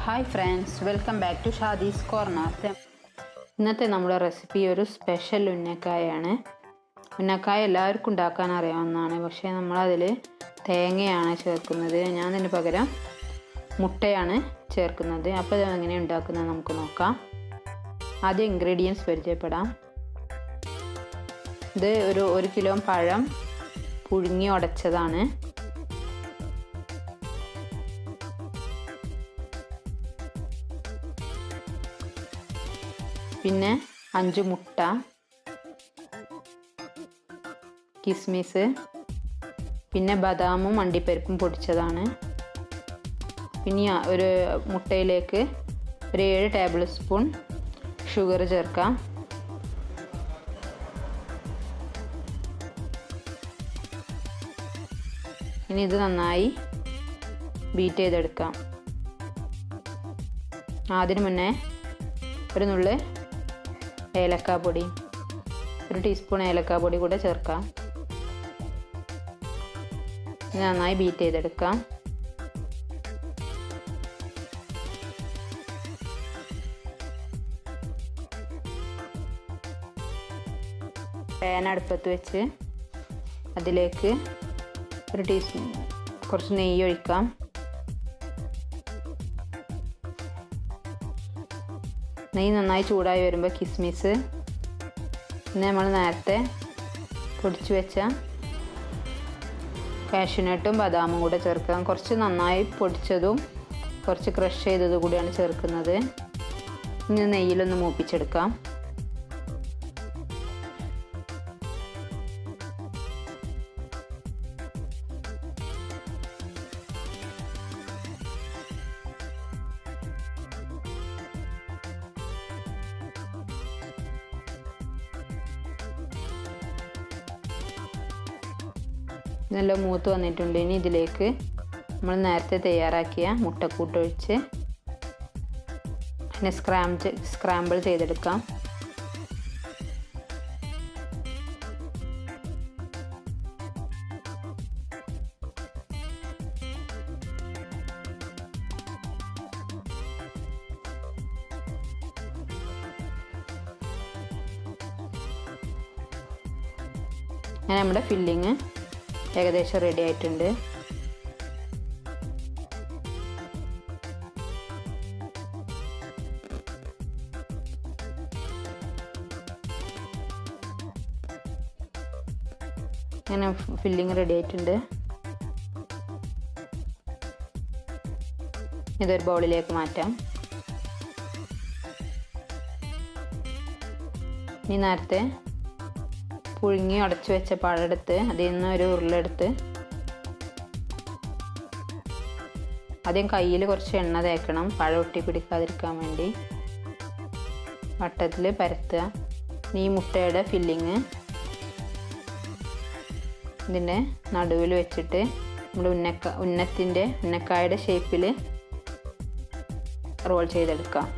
Hi friends, welcome back to SHADI'S corner. ഇന്നത്തെ നമ്മുടെ recipe ഒരു സ്പെഷ്യൽ ഉന്നക്കായാണ്. ഉന്നക്കായ എല്ലാവർക്കും ഉണ്ടാക്കാൻ അറിയാവുന്നതാണ്, പക്ഷേ നമ്മൾ അതിൽ തേങ്ങയാണ് ചേർക്കുന്നത്. ഞാൻ അതിന് പകരം മുട്ടയാണ് ചേർക്കുന്നത്. അപ്പോൾ ഇത് എങ്ങനെ ഉണ്ടാക്കുന്നത് നമുക്ക് നോക്കാം. ആദ്യം ഇൻഗ്രീഡിയൻസ് പരിചയപ്പെടാം. ഇത് ഒരു കിലോ പഴം പുഴുങ്ങി ഉടച്ചതാണ്. പിന്നെ 5 മുട്ട, കിസ്മിസ്, പിന്നെ ബദാമും അണ്ടിപ്പരിപ്പും പൊടിച്ചതാണ്. പിന്നെ ഒരു മുട്ടയിലേക്ക് ഒരു 7 ടേബിൾ സ്പൂൺ ഷുഗർ ചേർക്കാം. ഇനി ഇത് നന്നായി ബീറ്റ് ചെയ്തെടുക്കാം. അതിനു മുന്നേ ഒരു നുള്ള് ഏലക്കാപ്പൊടി, 1 ടീസ്പൂൺ ഏലക്കാപ്പൊടി കൂടെ ചേർക്കാം. നന്നായി ബീറ്റ് ചെയ്തെടുക്കാം. പാൻ അടുപ്പത്ത് വെച്ച് അതിലേക്ക് കുറച്ച് നെയ്യ് ഒഴിക്കാം. നെയ്യ് നന്നായി ചൂടായി വരുമ്പോൾ കിസ്മിസ്, പിന്നെ നമ്മൾ നേരത്തെ പൊടിച്ചു വെച്ച കാഷ്യൂനട്ടും ബദാമും കൂടെ ചേർക്കാം. കുറച്ച് നന്നായി പൊടിച്ചതും കുറച്ച് ക്രഷ് ചെയ്തതും കൂടിയാണ് ചേർക്കുന്നത്. ഇനി നെയ്യിലൊന്ന് മൂപ്പിച്ചെടുക്കാം. നല്ല മൂത്ത് വന്നിട്ടുണ്ട്. ഇനി ഇതിലേക്ക് നമ്മൾ നേരത്തെ തയ്യാറാക്കിയ മുട്ടക്കൂട്ട് ഒഴിച്ച് പിന്നെ സ്ക്രാമ്പിൾ ചെയ്തെടുക്കാം. അങ്ങനെ നമ്മുടെ ഫില്ലിങ് ഏകദേശം റെഡി ആയിട്ടുണ്ട്. അങ്ങനെ ഫില്ലിങ് റെഡി ആയിട്ടുണ്ട്. ഇതൊരു ബൗളിലേക്ക് മാറ്റാം. ഇനി നേരത്തെ പുഴുങ്ങി ഉടച്ചു വെച്ച പഴമെടുത്ത് അതിൽ നിന്ന് ഒരു ഉരുളെടുത്ത് ആദ്യം കയ്യിൽ കുറച്ച് എണ്ണ തേക്കണം, പഴം ഒട്ടി പിടിക്കാതിരിക്കാൻ വേണ്ടി. വട്ടത്തിൽ പരത്തുക. ഈ മുട്ടയുടെ ഫില്ലിങ് ഇതിൻ്റെ നടുവിൽ വെച്ചിട്ട് നമ്മുടെ ഉന്നക്കായുടെ ഷേപ്പിൽ റോൾ ചെയ്തെടുക്കാം.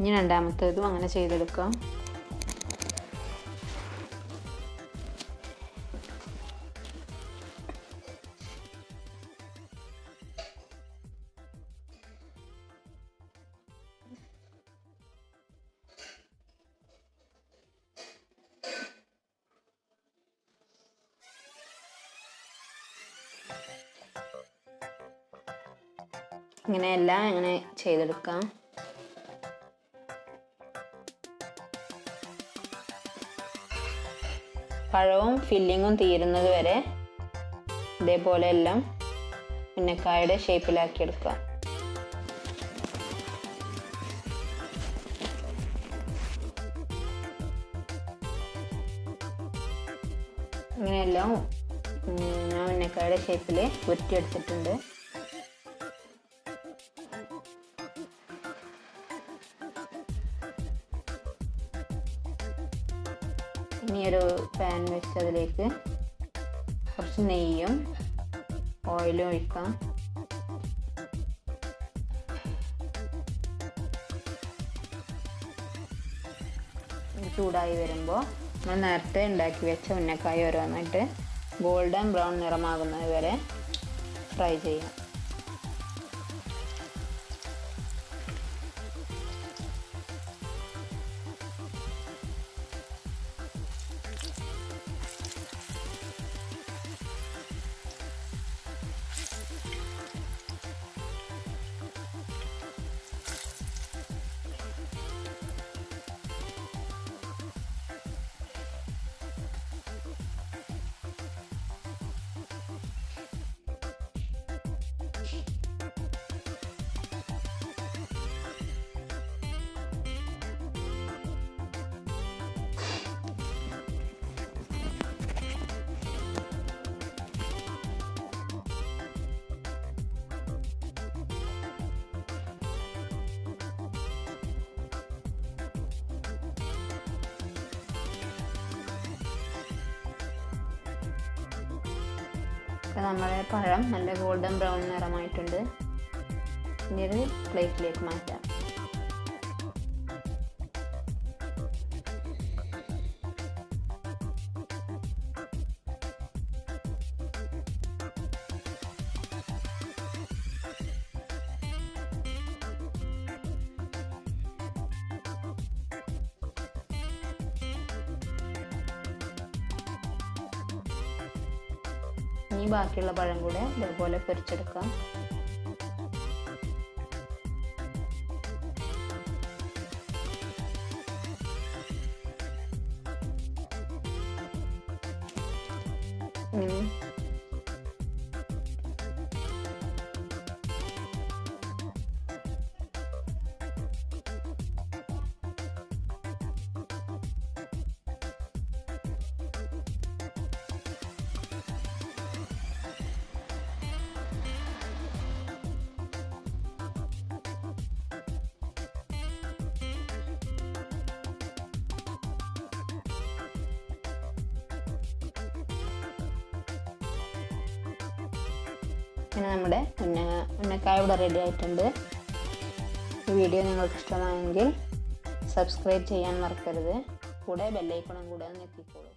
ഇനി രണ്ടാമത്തേതും അങ്ങനെ ചെയ്തെടുക്കാം. ഇങ്ങനെയെല്ലാം ഇങ്ങനെ ചെയ്തെടുക്കാം. പഴവും ഫില്ലിങ്ങും തീരുന്നത് വരെ ഇതേപോലെ എല്ലാം ഉന്നക്കായയുടെ ഷേപ്പിലാക്കി എടുക്കുക. ഇങ്ങനെയെല്ലാം ഞാൻ ഉന്നക്കായയുടെ ഷേപ്പിൽ ഉരുട്ടിയെടുത്തിട്ടുണ്ട്. ഇനി ഒരു പാൻ വെച്ച് അതിലേക്ക് കുറച്ച് നെയ്യും ഓയിലും ഒഴിക്കാം. ചൂടായി വരുമ്പോൾ നമ്മൾ നേരത്തെ ഉണ്ടാക്കി വെച്ച ഉന്നക്കായ ഓരോന്നായിട്ട് ഗോൾഡൻ ബ്രൗൺ നിറമാകുന്നത് വരെ ഫ്രൈ ചെയ്യാം. നമ്മുടെ പഴം നല്ല ഗോൾഡൻ ബ്രൗൺ നിറമായിട്ടുണ്ട്. ഇനി ഇത് പ്ലേറ്റിലേക്ക് മാറ്റാം. ഇനി ബാക്കിയുള്ള പഴം കൂടെ ഇതേപോലെ പൊരിച്ചെടുക്കാം. അങ്ങനെ നമ്മുടെ ഉന്നക്കായ ഇവിടെ റെഡി ആയിട്ടുണ്ട്. ഈ വീഡിയോ നിങ്ങൾക്ക് ഇഷ്ടമായെങ്കിൽ സബ്സ്ക്രൈബ് ചെയ്യാൻ മറക്കരുത്. കൂടെ ബെല്ലൈക്കണും കൂടെ ഒന്ന് എത്തിക്കോളൂ.